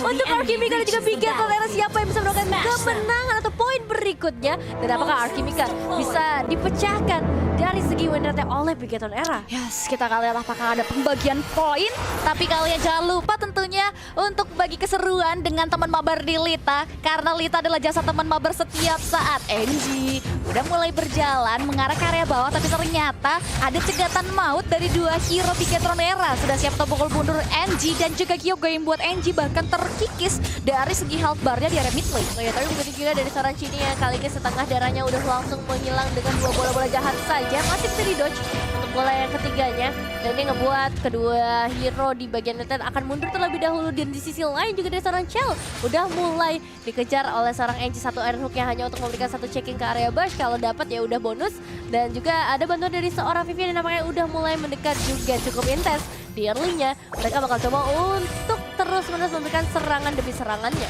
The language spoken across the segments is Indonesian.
untuk Arkimika dan juga Bigetron Era. Siapa yang bisa mendapatkan kemenangan atau poin berikutnya? Dan apakah Arkimika bisa dipecahkan dari segi win rate oleh Bigetron Era? Yes, kita akan lihat apakah ada pembagian poin. Tapi kalian jangan lupa tentunya untuk bagi keseruan dengan teman mabar di Lita. Karena Lita adalah jasa teman mabar setiap saat. NG udah mulai berjalan mengarah ke area bawah. Tapi ternyata ada cegatan maut dari dua hero Bigetron Era. Sudah siap untuk pukul mundur NG dan juga Kyogo yang buat NG bahkan terkikis dari segi health bar-nya di area mid lane. Oh ya, tapi begitu juga dari seorang Chini yang kali ini setengah darahnya udah langsung menghilang dengan dua bola-bola jahat saja. Masih bisa di-dodge untuk bola yang ketiganya. Dan ini ngebuat kedua hero di bagian netan akan mundur terlebih dahulu. Dan di sisi lain juga dari seorang Chell udah mulai dikejar oleh seorang NG. Satu iron hook yang hanya untuk memberikan satu checking ke area bush. Kalau dapat ya udah bonus. Dan juga ada bantuan dari seorang Vivian yang nampaknya udah mulai mendekat juga cukup intens. Di early-nya mereka bakal coba untuk terus-menerus memberikan serangan demi serangannya.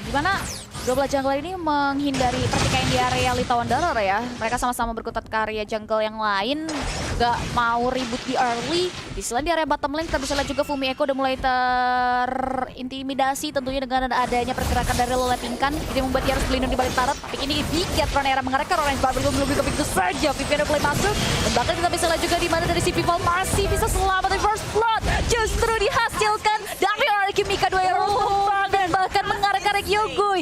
Dimana dua belah jungle ini menghindari pertikaian di area Lita Wanderer ya. Mereka sama-sama berkutat ke area jungle yang lain. Gak mau ribut di early. Di selain di area bottom lane kita bisa lihat juga Fumi Echo udah mulai terintimidasi tentunya dengan adanya pergerakan dari Lole Pingkan. Jadi membuat dia harus berlindung di balik turret. Tapi ini Bigetron Era mengarahkan Orange Bar belum begitu saja. Vivian udah mulai masuk. Dan bahkan kita bisa lihat juga di mana dari si Vival masih bisa selamat dari first blood. Justru dihasilkan dari Arkimika dua hero dan bahkan mengarah ke arah Kyogoi.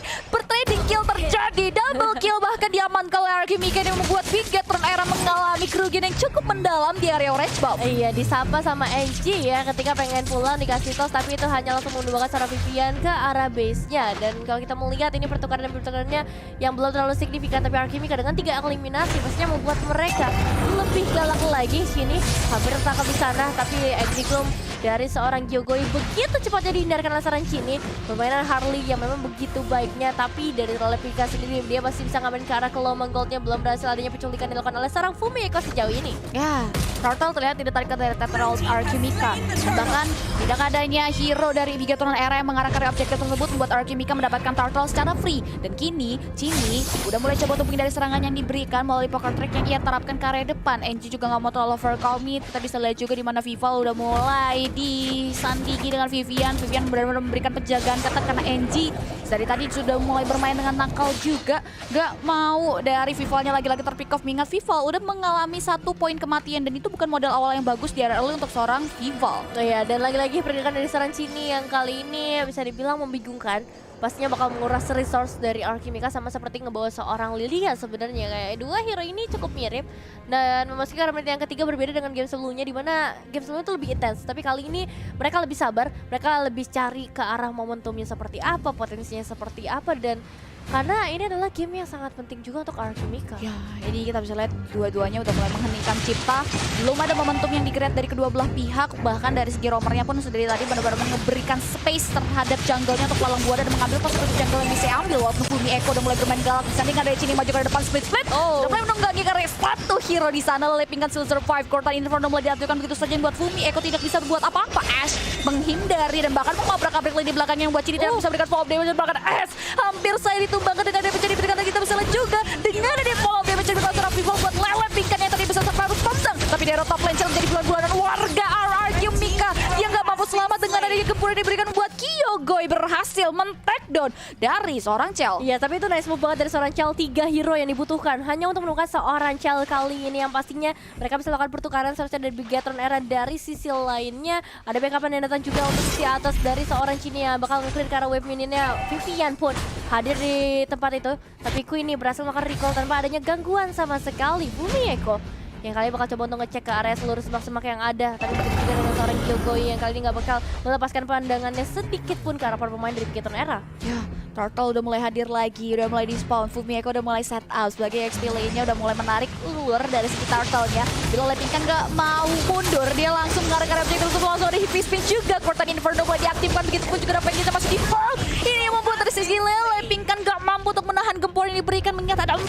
Trading kill terjadi, double kill bahkan diamankan oleh Arkimika yang membuat Bigetron Era mengalami kerugian yang cukup mendalam di area orange buff. Iya, disapa sama NG ya ketika pengen pulang dikasih tos, tapi itu hanya langsung menumbangkan seorang Vivian ke arah base-nya. Dan kalau kita melihat ini pertukaran-pertukarannya yang belum terlalu signifikan, tapi Arkimika dengan 3 eliminasi pastinya membuat mereka lebih galak lagi. Sini hampir tertangkap di sana, tapi Execrum dari seorang Kyogoi begitu cepatnya dihindarkan oleh seorang Chini. Permainan Harley yang memang begitu baiknya, tapi dari Rolepika sendiri dia masih bisa ngamen ke arah ke Lomang Goldnya. Belum berhasil adanya penculikan dilakukan oleh seorang Fumi Eko sejauh ini. Ya, Turtle terlihat tidak tarik dari Tetrals Arkimika. Bahkan tidak adanya hero dari Bigetron Era yang mengarah ke objektif tersebut membuat Arkimika mendapatkan Turtle secara free. Dan kini Chini udah mulai coba untuk menghindari serangan yang diberikan melalui poker trick yang ia terapkan ke area depan. NG juga nggak mau terlalu overcommit. Kita bisa lihat juga di mana Vival udah mulai disandigi dengan Vivian. Vivian benar-benar memberikan penjagaan ketat karena NG dari tadi sudah mulai bermain dengan nakal juga. Gak mau dari Vivalnya lagi-lagi terpick off. Mengingat Vival udah mengalami 1 poin kematian dan itu bukan modal awal yang bagus di area early untuk seorang Vival. Oh ya, dan lagi-lagi pergerakan dari seorang Chini yang kali ini bisa dibilang membingungkan. Pastinya bakal menguras resource dari Arkimika sama seperti ngebawa seorang Lilia sebenarnya. Kayak dua hero ini cukup mirip dan memasuki menit yang ketiga berbeda dengan game sebelumnya, di mana game sebelumnya itu lebih intens. Tapi kali ini mereka lebih sabar, mereka lebih cari ke arah momentumnya seperti apa, potensinya seperti apa, dan karena ini adalah game yang sangat penting juga untuk Arkimika. Ya, ini kita bisa lihat dua-duanya udah mulai mengheningkan cipta. Belum ada momentum yang di-create dari kedua belah pihak. Bahkan dari segi roamernya pun sudah dari tadi benar-benar memberikan space terhadap jungle-nya untuk lalang buana dan mengambil pos jungle yang bisa ambil. Walaupun Fumi Echo udah mulai bermain galak. Di samping ada Chini maju ke depan split-split. Udah mulai menunggangi karena satu hero di sana. Lepingkan Still Survive. Cortan Inferno mulai diaturkan begitu saja buat Fumi Echo tidak bisa berbuat apa-apa. Ash menghindari dan bahkan mengabrak-abrik lini belakangnya yang buat Chini tidak bisa berikan follow-up damage. Dan bahkan Ash hampir saya ditumbangkan dengan damage yang diberikan. Kita bisa lihat juga dengan ada follow-up damage yang diberikan seorang Vival buat Lepingkan yang tadi bisa survive Thompson. Tapi di top lane menjadi bulan-bulanan warga Arkimika yang gak mampu selamat dengan adanya gempuran yang diberikan buat Kyogoi berhasil men-take down dari seorang Chell. Iya, tapi itu nice move banget dari seorang Chell. 3 hero yang dibutuhkan hanya untuk menemukan seorang Chell kali ini yang pastinya mereka bisa lakukan pertukaran seharusnya dari Bigetron Era. Dari sisi lainnya ada backupan yang datang juga untuk sisi atas dari seorang Chini yang bakal nge-clear ke arah wave minionnya. Vivian pun hadir di tempat itu, tapi Queen ini berhasil melakukan recall tanpa adanya gangguan sama sekali. Fumi Eko yang kali bakal coba untuk ngecek ke area seluruh semak-semak yang ada. Tapi begitu juga dengan seorang Kyogoi yang kali ini gak bakal melepaskan pandangannya sedikit pun ke arah para pemain dari Bigetron Era. Ya, Turtle udah mulai hadir lagi, udah mulai di-spawn. Fumi Echo udah mulai set up sebagai XP lane-nya, udah mulai menarik lure dari segi Turtle-nya. Bila Lepingkan gak mau mundur, dia langsung mengarah ke objektif tersebut, langsung ada hit spin juga. Cortan Inferno mulai diaktifkan, begitu pun juga dapat kita masih di-farm. Ini yang membuat dari sisi Lepingkan gak mampu untuk menahan gempur yang diberikan, mengingat ada 4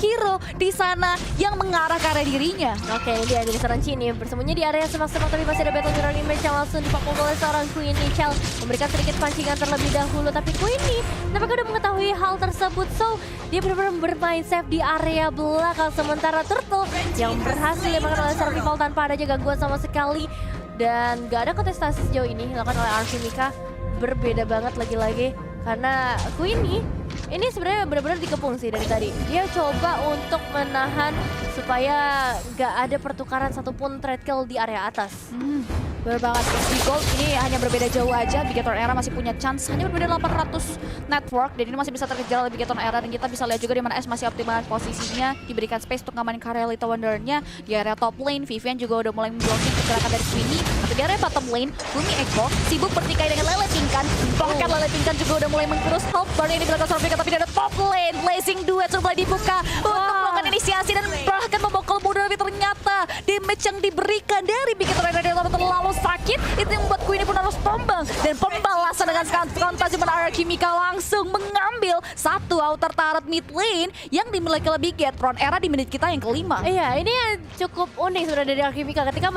hero di sana yang mengarah ke arah dirinya. Oke, ini dia dari seorang Chini bersembunyi di area semak-semak, tapi masih ada battle mirror image yang langsung dipakul oleh seorang Queenie. Chell memberikan sedikit pancingan terlebih dahulu, tapi Queenie nampaknya udah mengetahui hal tersebut, so dia benar-benar bermain safe di area belakang. Sementara Turtle yang berhasil dimakan oleh seorang rival tanpa adanya gangguan sama sekali, dan gak ada kontestasi sejauh ini dilakukan oleh Arkimika. berbeda banget lagi-lagi. Karena Queenie ini sebenarnya benar-benar dikepung sih dari tadi. Dia coba untuk menahan supaya nggak ada pertukaran satupun trade kill di area atas. Bener banget, di Gold ini hanya berbeda jauh aja. Bigaton Era masih punya chance, hanya berbeda 800 network, dan ini masih bisa terkejar oleh Bigaton Era. Dan kita bisa lihat juga di mana S masih optimal posisinya, diberikan space untuk ngamanin karya Lita Wondernya. Di area top lane, Vivian juga udah mulai memblocking pergerakan dari Queenie. Tapi di area bottom lane, Bumi Eko sibuk bertikai dengan Lele Pinkan. Bahkan Lele Pinkan juga udah mulai menggerus health bar yang dilakukan seorang Vika. Tapi di area top lane, Blazing Duet sudah mulai dibuka untuk melakukan inisiasi dan bahkan membokol mundur. Tapi ternyata damage yang diberikan dari Bigaton Era terlalu sakit, itu yang membuat Queenie pun harus tumbang. Dan pembalasan dengan konfrontasi mana Kimika langsung mengambil satu outer turret mid lane yang dimiliki oleh Bigatron Era di menit kita yang kelima. Iya, ini cukup unik sebenarnya dari Alchemica. Ketika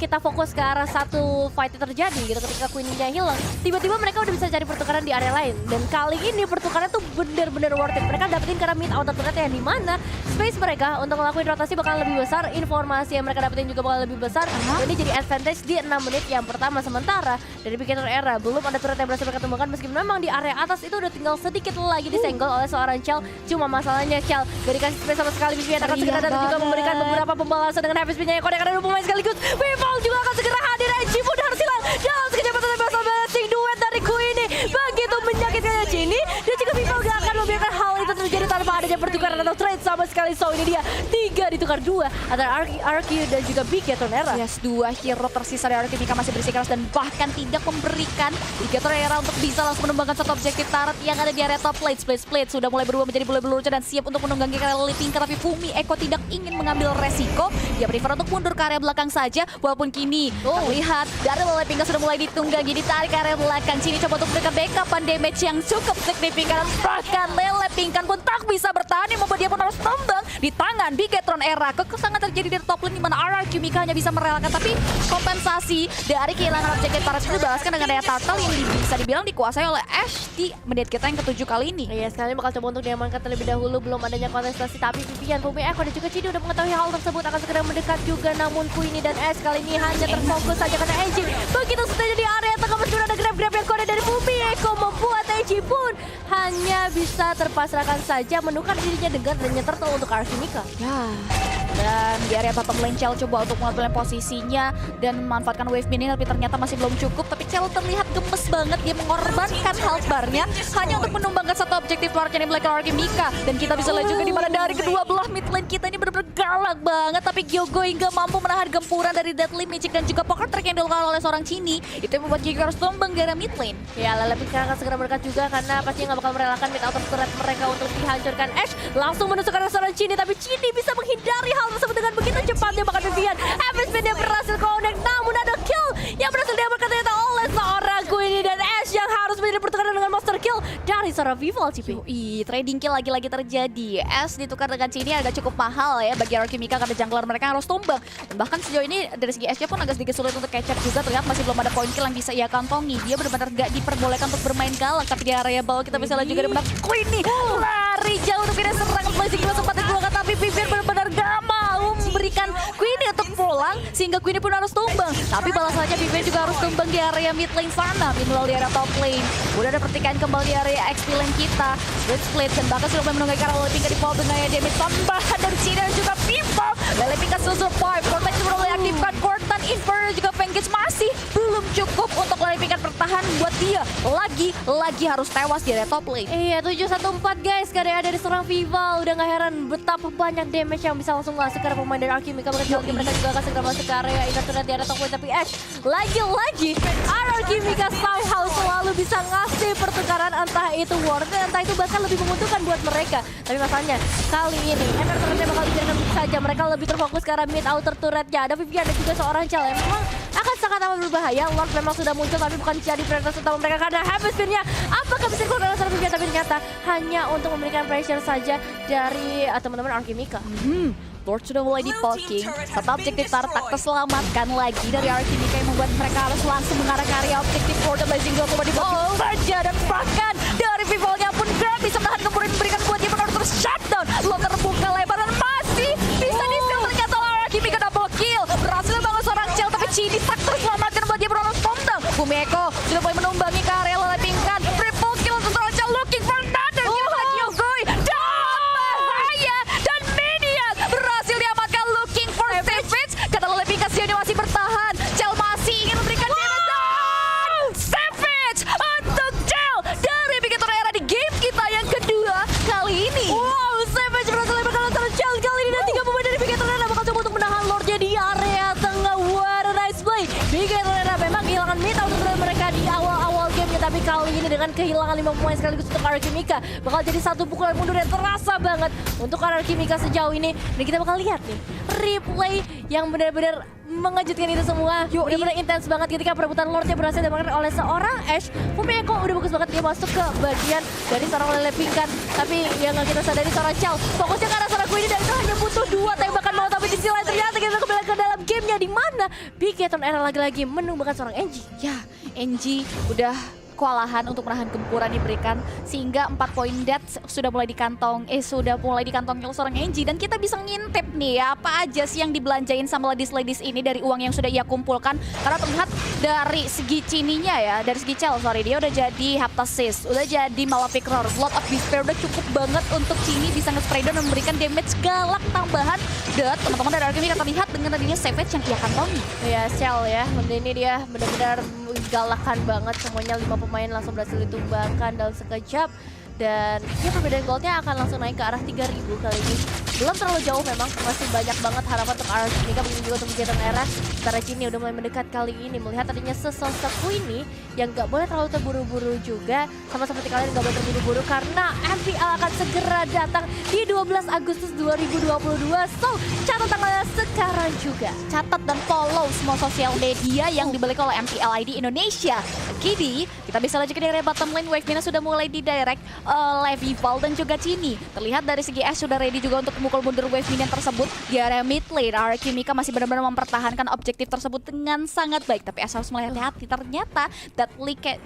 kita fokus ke arah satu fight yang terjadi gitu, ketika Queenie-nya hilang, tiba-tiba mereka udah bisa cari pertukaran di area lain. Dan kali ini pertukaran tuh bener-bener worth it. Mereka dapetin karena mid outer turret yang dimana space mereka untuk ngelakuin rotasi bakal lebih besar, informasi yang mereka dapetin juga bakal lebih besar. Ini jadi advantage di 6 menit yang pertama. Sementara dari Bigaton Era belum ada turret yang berhasil mereka temukan, meskipun memang di area atas itu udah tinggal sedikit lagi disenggol oleh seorang Chell. Cuma masalahnya Chell gak dikasih space sama sekali. Vivian akan segera datang juga memberikan beberapa pembalasan dengan habis pinnya yang kode-kode dua pemain sekaligus. Vival juga akan segera hadir. Eji pun harus hilang dalam sekejap mata dan blessing duet dari Queenie. Begitu menyakitkannya Cini, dan juga Vival gak akan membiarkan hal itu terjadi tanpa adanya pertukaran atau trade sama sekali. So ini dia 3 ditukar 2 antara Arki dan juga Bigaton Era. Yes, 2 hero tersisa dari Alchemica masih bersih keras dan bahkan tidak memberikan Bigaton Era untuk bisa langsung menumbangkan satu objektif turret yang ada di area top lane. Split sudah mulai berubah menjadi bulu-bulu dan siap untuk menunggangi karya Lele Pinkan. Tapi Fumi Eko tidak ingin mengambil resiko. Dia prefer untuk mundur ke area belakang saja. Walaupun kini terlihat dari Lele Pinkan sudah mulai ditunggangi, ditarik ke area belakang. Sini coba untuk memberikan backupan damage yang cukup signifikan. Bahkan Lele Pinkan pun tak bisa bertahan, yang membuat dia pun harus tumbang di tangan Bigatron Era. Kekesangan terjadi dari top lane di mana Kimika hanya bisa merelakan, tapi kompensasi dari kehilangan objektif turret itu dibalaskan dengan daya turtle yang bisa dibilang dikuasai oleh Ashe di menit kita yang ke-7 kali ini. Iya, sekali bakal coba untuk diamankan terlebih dahulu, belum adanya kontestasi. Tapi Vivian, Bumi Eko dan juga Cidi udah mengetahui hal tersebut, akan segera mendekat juga. Namun Queenie dan Ashe kali ini hanya terfokus saja karena Eji begitu saja di area tengah. Meskipun ada grab-grab yang kode dari Bumi Eko, membuat Eji pun hanya bisa terpasrahkan saja menukar dirinya dengan adanya turtle untuk Alchemica. Ya. Dan di area bottom lane Chell coba untuk mengambil posisinya dan memanfaatkan wave mini, tapi ternyata masih belum cukup. Tapi Chell terlihat gemes banget, dia mengorbankan health bar-nya hanya untuk menumbangkan satu objektif turret yang dimiliki Alchemica. Dan kita bisa lihat juga di mana dari kedua belah mid lane kita ini benar-benar galak banget. Tapi Gyogo hingga mampu menahan gempuran dari Deadly Magic dan juga Poker Track yang dilakukan oleh seorang Cini. Itu yang membuat Gyogo harus tumbang di area mid lane. Ya, Lele Pinkan akan segera berdekat juga karena pastinya nggak bakal merelakan mid outer turret mereka untuk dihancurkan. Ashe langsung menusuk ke arah seorang Cini, tapi Cini bisa menghindari hal tersebut dengan begitu cepatnya. Bahkan Vivian habis dia berhasil connect, namun ada kill yang berhasil diamankan ternyata oleh seorang Queenie dan Ashe yang harus menjadi pertukaran dengan monster kill dari seorang Vival. Trading kill lagi-lagi terjadi. Ashe ditukar dengan Cini agak cukup mahal ya bagi Alchemica karena jungler mereka harus tumbang. Dan bahkan sejauh ini dari segi Ashe pun agak sedikit sulit untuk catch up juga. Terlihat masih belum ada point kill yang bisa ia kantongi. Dia benar-benar gak diperbolehkan untuk bermain galak. Tapi di area bawah kita bisa lihat juga di mana Queenie lari jauh untuk tidak serangan Blazing Duet sempat dikeluarkan, tapi Vivian benar-benar gak mau memberikan Queenie untuk pulang sehingga Queenie pun harus tumbang. Tapi balasannya Vivian juga harus tumbang di area mid lane sana. Meanwhile di area top lane udah ada pertikaian kembali di area XP lane kita. Split dan bahkan sudah mulai menunggu karena Lele Pinkan di bawah dengan damage tambahan dari Cina dan juga Vivo. Lele Pinkan still survive. Cortex sudah mulai aktifkan Cortan Inferno juga Fengage masih belum cukup untuk Lele Pinkan bertahan, buat dia lagi harus tewas di area top lane. Iya, 714 guys, karya dari seorang Vival. Udah gak heran betapa banyak damage yang bisa langsung masuk ke arah pemain dari Alchemica. Mereka juga akan segera masuk ke area internet di area top lane. Tapi Ashe lagi-lagi Alchemica somehow selalu bisa ngasih pertukaran, entah itu worth it, entah itu bahkan lebih menguntungkan buat mereka. Tapi masalahnya kali ini turretnya bakal dibiarkan saja. Mereka lebih terfokus ke arah mid outer turretnya. Ada Vivian dan juga seorang Chell yang memang akan sangat amat berbahaya. Lord memang sudah muncul tapi bukan jadi prioritas utama mereka karena habis spinnya. Apakah bisa dikeluarkan oleh Vivian? Tapi ternyata hanya untuk memberikan pressure saja dari teman-teman Alchemica. Lord sudah mulai di-poking, tetap objektif turret tak terselamatkan lagi dari Alchemica yang membuat mereka harus langsung mengarah ke area objektif for the Blazing Duel coba di-poking saja. Dan bahkan dari Vivalnya pun Grab bisa menahan gempuran memberikan buat dia benar terus shutdown. Lo terbuka lebar dan masih bisa di-steal ternyata oleh Alchemica double kill. Berhasil bangun seorang Chell tapi Cini tak terselamatkan buat dia benar-benar tumbang. Bumi Eko sudah mulai menumbangi ke tapi kali ini dengan kehilangan 5 pemain sekaligus untuk Archimika bakal jadi satu pukulan mundur yang terasa banget untuk Archimika sejauh ini. Dan kita bakal lihat nih replay yang benar-benar mengejutkan itu semua. Benar-benar intens banget ketika perebutan Lordnya berhasil dimenangkan oleh seorang Ash. Fumeko udah bagus banget dia masuk ke bagian dari seorang Lele Pingkan. Tapi yang nggak kita sadari seorang Chal fokusnya ke arah seorang Queenie dan itu hanya butuh 2 tembakan mau. Tapi di sisi lain ternyata kita kembali ke dalam gamenya di mana Bigetron Era lagi-lagi menumbangkan seorang NG. Ya, NG udah kewalahan untuk menahan gempuran diberikan sehingga 4 poin death sudah mulai dikantong seorang NG. Dan kita bisa ngintip nih ya, apa aja sih yang dibelanjain sama ladies ini dari uang yang sudah ia kumpulkan. Karena terlihat dari segi Cininya ya, dari segi Chel, dia udah jadi Heptasis, udah jadi Malefic Roar, Blood of Despair udah cukup banget untuk Cini bisa nge-spray down dan memberikan damage galak tambahan. Dan teman-teman dari Archimika terlihat dengan tadinya Savage yang ia kantongi. Ya Chel ya, ini dia benar-benar galakan banget, semuanya 5 pemain langsung berhasil ditumbangkan dalam sekejap. Dan ya perbedaan goldnya akan langsung naik ke arah 3.000 kali ini. Belum terlalu jauh memang, masih banyak banget harapan untuk Archimika, begitu juga untuk Bigetron Era. Sementara Cini udah mulai mendekat kali ini, melihat tadinya sesosok Queenie yang gak boleh terlalu terburu-buru juga. Sama seperti kalian gak boleh terburu-buru karena MPL akan segera datang di 12 Agustus 2022. So, catat tanggalnya sekarang juga. Catat dan follow semua sosial media yang dibeli oleh MPL ID Indonesia. Kini, kita bisa lanjut ke daerah bottom lane. Wave Mina sudah mulai didirect oleh Vival dan juga Cini. Terlihat dari segi Ash sudah ready juga untuk memukul mundur Wave Minion tersebut. Di area mid lane, Archimika masih benar-benar mempertahankan objektif tersebut dengan sangat baik. Tapi Ash harus mulai hati-hati. Ternyata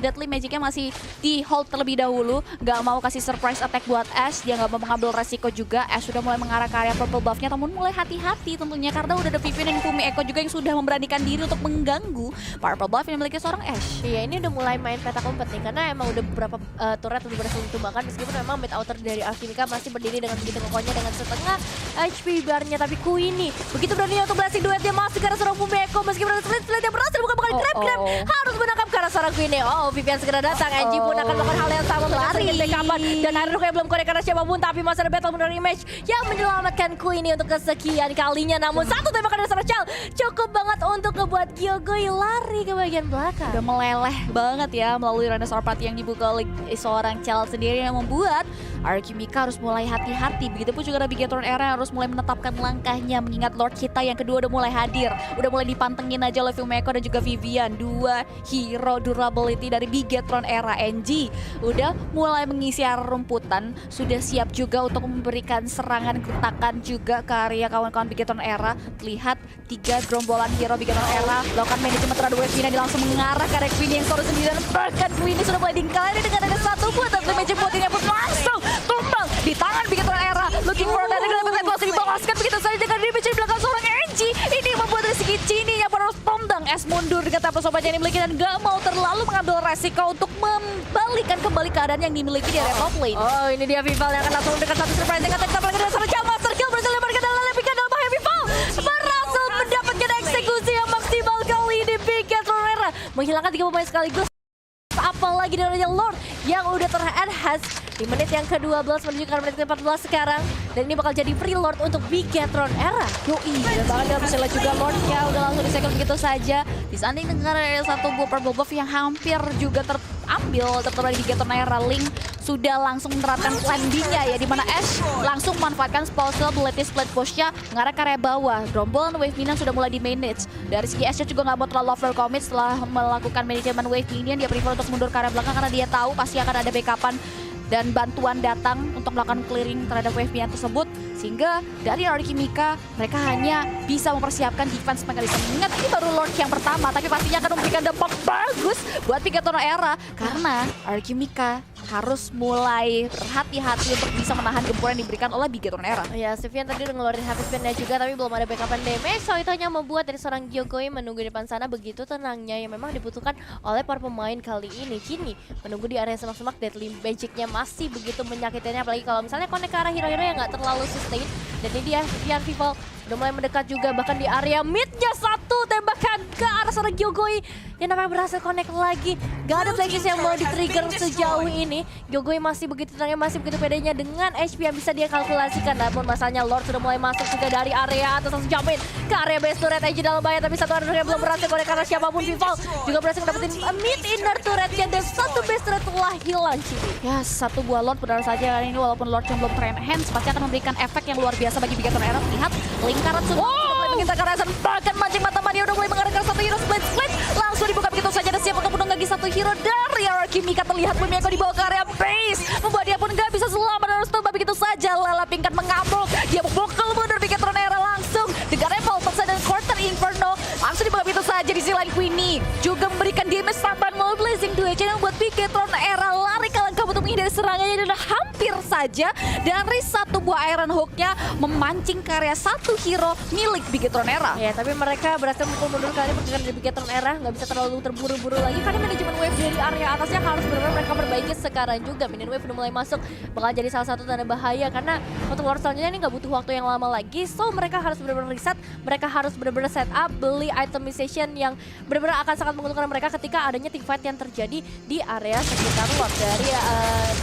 Deadly Magicnya masih di hold terlebih dahulu. Gak mau kasih surprise attack buat Ash. Dia gak mau mengambil resiko juga. Ash sudah mulai mengarah ke area purple buff-nya. Namun mulai hati-hati tentunya karena udah ada Vivian dan Fumeko juga yang sudah memberanikan diri untuk mengganggu purple buff yang dimiliki seorang Ash. Iya, ini udah mulai main peta kompet nih karena emang udah beberapa turret udah berhasil ditumbangkan meskipun memang mid outer dari Archimika masih berdiri dengan begitu kokohnya dengan setengah HP bar-nya. Tapi Queenie begitu beraninya untuk blessing duetnya masuk ke arah seorang Fumeko meskipun ada split yang berhasil bukan grab harus menangkap ke arah seorang Queenie. Oh, Vivian segera datang. NG pun akan melakukan hal yang sama mencari backupan dan akhirnya kayak belum korek karena siapapun, tapi masih ada battle menurut image yang menyelamatkan Queenie untuk kesekian kalinya. Namun satu tembakan dari seorang Chal cukup banget untuk ngebuat Gyogoi lari ke bagian belakang. Udah meleleh banget ya melalui Renaissance Party yang dibuka oleh seorang Chal sendiri yang membuat Archimika harus mulai hati-hati. Begitupun juga ada Bigetron Era yang harus mulai menetapkan langkahnya mengingat Lord kita yang kedua udah mulai hadir. Udah mulai dipantengin aja oleh Fumeko dan juga Vivian. 2 hero durability dari Bigetron Era. NG udah mulai mengisi area rumputan, sudah siap juga untuk memberikan serangan gertakan juga ke area kawan-kawan Bigetron Era. Terlihat 3 gerombolan hero Bigetron Era melakukan manajemen terhadap Wave Mina, langsung mengarah ke area Queenie yang sore sendirian. Bahkan Queenie sudah mulai diingkari dengan ada satu buat tapi magic botingnya pun langsung tumbang di tangan Bigetron Era. Looking for that dengan langsung dibawaskan begitu saja dengan damage di belakang seorang NG. Ini membuat dari segi Cini yang harus tendang es mundur dengan tapas sobatnya yang dimiliki dan gak mau terlalu mengambil resiko untuk membalikan kembali keadaan yang dimiliki di area top lane. Oh, ini dia Vival yang akan langsung dekat satu surprise yang akan lagi dari seorang Chal. Master kill berhasil lemparkan dalam Lepika dalam bahaya. Vival berhasil mendapatkan eksekusi yang maksimal kali ini. Bigetron Era menghilangkan 3 pemain sekaligus. Apalagi dari Lord yang udah ter-enhance di menit yang ke-12 menuju ke menit ke-14 sekarang. Dan ini bakal jadi free Lord untuk Bigetron Era. Yoi, dan bahkan kita bisa lihat juga Lordnya udah langsung disegel begitu saja. Disanding dengan satu buah purple buff yang hampir juga terambil terutama di Bigetron Era. Link sudah langsung menerapkan landingnya ya, dimana Ash langsung memanfaatkan spousal ability split pushnya mengarah ke area bawah. Gerombolan Wave Minion sudah mulai di manage. Dari segi Ash juga nggak mau terlalu over commit setelah melakukan manajemen Wave Minion. Dia prefer untuk mundur ke area belakang karena dia tahu pasti akan ada backupan dan bantuan datang untuk melakukan clearing terhadap Wave Minion tersebut. Sehingga dari Archimika mereka hanya bisa mempersiapkan defense mechanism. Ingat ini baru Lord yang pertama, tapi pastinya akan memberikan dampak bagus buat Bigetron Era karena Archimika harus mulai berhati-hati untuk bisa menahan gempuran yang diberikan oleh Bigetron Era. Ya, Sivian tadi udah ngeluarin habis nya juga tapi belum ada backupan damage. So itu hanya membuat dari seorang Gyogoi menunggu di depan sana begitu tenangnya yang memang dibutuhkan oleh para pemain kali ini. Kini menunggu di area semak-semak, Deadly Magic-nya masih begitu menyakitinya, apalagi kalau misalnya connect ke arah hero-hero yang nggak terlalu sustain. Dan ini dia Vivian Vival udah mulai mendekat juga, bahkan di area midnya satu tembakan ke arah seorang Gyogoi yang namanya berhasil connect lagi. Gak ada flashes yang mau di-trigger sejauh ini. Gyogoi masih begitu tenangnya, masih begitu pedenya dengan HP yang bisa dia kalkulasikan. Namun masalahnya Lord sudah mulai masuk juga dari area atas, langsung jamin ke area base turret aja dalam bahaya, tapi satu area belum berhasil connect karena siapapun Vival juga berhasil dapetin mid inner turretnya dan satu base turret telah hilang Cibi. Ya, satu buah Lord benar saja kali ini walaupun Lord yang belum enhance pasti akan memberikan efek yang luar biasa bagi Bigetron Era. Lihat lingkaran semua sudah mulai mengintai ke arah sana, bahkan mancing mata Mania udah mulai mengarahkan satu hero split langsung dibuka begitu saja dan siap untuk membunuh lagi satu hero dari RRQ Mika. Terlihat Bumieko dibawa ke area base, membuat dia pun gak bisa selamat dan harus tumbang begitu saja. Lala Pingkan mengamuk, dia memukul mundur Bigetron Era langsung dengan Revolta dan Quarter Inferno langsung dibuka begitu saja. Di sisi lain Queenie juga memberikan damage tambahan melalui Blazing Duel yang membuat Bigetron Era lari ke langkah untuk menghindari serangannya dan hampir saja dari satu buah Iron Hook-nya memancing ke area satu hero milik Bigetron Era. Ya, tapi mereka berhasil memukul mundur kali pergerakan dari Bigetron Era, nggak bisa terlalu terburu-buru lagi karena manajemen wave dari area atasnya harus benar-benar mereka perbaiki sekarang juga. Minion wave udah mulai masuk, bakal jadi salah satu tanda bahaya karena untuk Lord selanjutnya ini nggak butuh waktu yang lama lagi, so mereka harus benar-benar reset, mereka harus benar-benar set up, beli itemization yang benar-benar akan sangat menguntungkan mereka ketika adanya teamfight yang terjadi di area sekitar Lord dari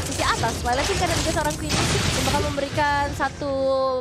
sisi atas. Leletin kan juga seorang Queen yang bakal memberikan satu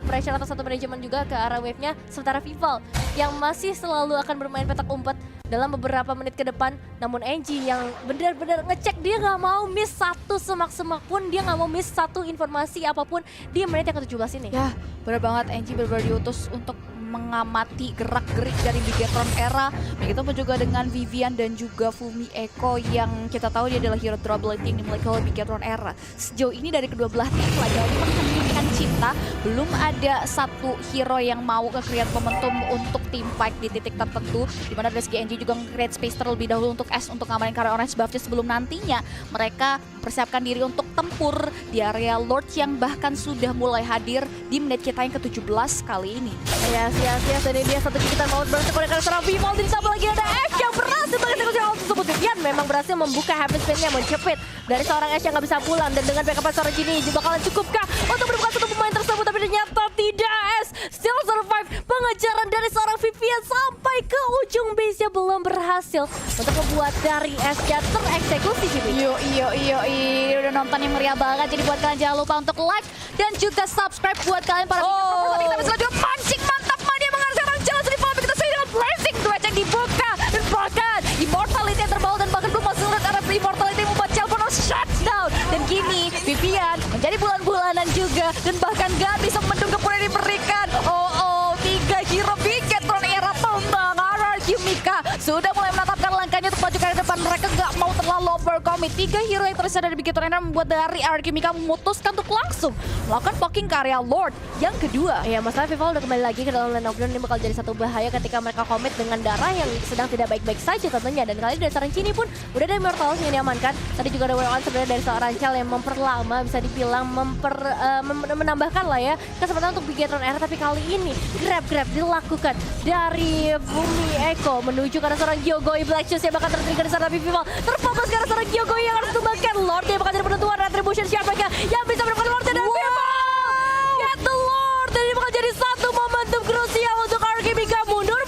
pressure atau satu manajemen juga ke arah wave-nya, sementara Vival yang masih selalu akan bermain petak umpet dalam beberapa menit ke depan. Namun Angie yang benar-benar ngecek, dia nggak mau miss satu semak-semak pun, dia nggak mau miss satu informasi apapun di menit yang ke-17 ini. Ya, benar banget, Angie benar-benar diutus untuk mengamati gerak-gerik dari Bigetron Era. Begitu pun juga dengan Vivian dan juga Fumieko yang kita tahu dia adalah hero troublemaking yang dimiliki oleh Bigetron Era. Sejauh ini dari kedua belah tim lagi menghentikan cinta, belum ada satu hero yang mau nge-create momentum untuk team fight di titik tertentu, dimana dari segi NG juga nge-create space terlebih dahulu untuk S untuk ngamanin karya orange buffnya sebelum nantinya mereka persiapkan diri untuk tempur di area Lord yang bahkan sudah mulai hadir di menit kita yang ke-17 kali ini. Ya, sia-sia dan dia satu gigitan maut berhasil koneksi seorang Vival, ditambah lagi ada Ash yang berhasil mengeksekusi hal tersebut. Vivian memang berhasil membuka heaven spin-nya, mencepit dari seorang Ash yang nggak bisa pulang, dan dengan backup seorang Genie bakalan cukupkah untuk menemukan satu pemain tersebut, tapi ternyata tidak. Ash still survive pengejaran dari seorang Vivian sampai ke ujung base-nya, belum berhasil untuk membuat dari Ash-nya tereksekusi. Iyo, udah nonton yang meriah banget, jadi buat kalian jangan lupa untuk like dan juga subscribe buat kalian para Bigetron. Kita bisa juga pancing mantap Mania mengarah orang jelas di bawah kita dengan blessing dua cek dibuka dan bahkan immortality yang terbawa dan bahkan belum masuk ke arah immortality membuat Chelvono shutdown, dan kini Vivian menjadi bulan-bulanan juga dan bahkan gak bisa membendung kepungan yang diberikan. Tiga hero Bigetron Era tumbang. RRQ Mika sudah mulai menetapkan langkahnya untuk maju ke depan, mereka gak mau terlalu overcommit. Tiga hero yang tersisa dari Bigetron Era membuat dari RRQ Mika memutuskan untuk langsung melakukan poking ke area Lord yang kedua. Ya, masalah Vival udah kembali lagi ke dalam line of ground, ini bakal jadi satu bahaya ketika mereka komit dengan darah yang sedang tidak baik-baik saja tentunya. Dan kali ini dari seorang Cini pun udah ada Immortals yang diamankan. Tadi juga ada Weon sebenarnya dari seorang Chal yang memperlama, bisa dibilang menambahkan lah ya kesempatan untuk Bigetron Era. Tapi kali ini grab dilakukan dari Fumieko menuju ke arah seorang Gyogoi. Black Shoes yang bakal tertrigger dari seorang Vival, terfokus ke arah seorang Gyogoi yang harus tumbangkan Lord yang bakal jadi penentuan retribution siapakah yang bisa mendapatkan Lord dan Vival. Get the Lord, dan ini bakal jadi satu momentum krusial untuk RRQ Mika. Mundur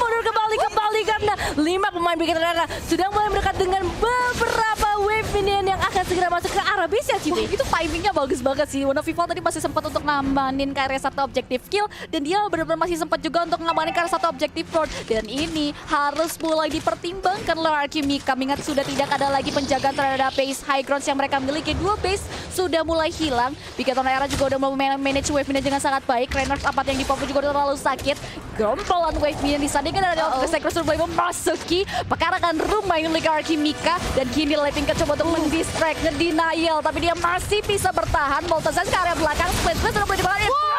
kembali karena 5 pemain Bigetron Era sudah mulai mendekat dengan beberapa wave minion yang akan segera masuk ke arah base ya, Cibi. Itu timingnya bagus banget sih. Warna Vival tadi masih sempat untuk ngamanin ke area satu objektif kill, dan dia benar-benar masih sempat juga untuk ngamanin ke area satu objektif Lord. Dan ini harus mulai dipertimbangkan oleh RRQ Mika, mengingat sudah tidak ada lagi penjagaan terhadap base high grounds yang mereka miliki. Dua base sudah mulai hilang. Bigetron Era juga udah mulai manage wave minion dengan sangat baik. Raynor 4 yang di Popu juga udah terlalu sakit. Gompolan wave minion disandingkan dari Secret sudah mulai memasuki pekarangan rumah yang milik RRQ Mika, dan kini Leping coba untuk mendistract, ngedenial, tapi dia masih bisa bertahan. Moltazan ke area belakang, split sudah mulai dibakar.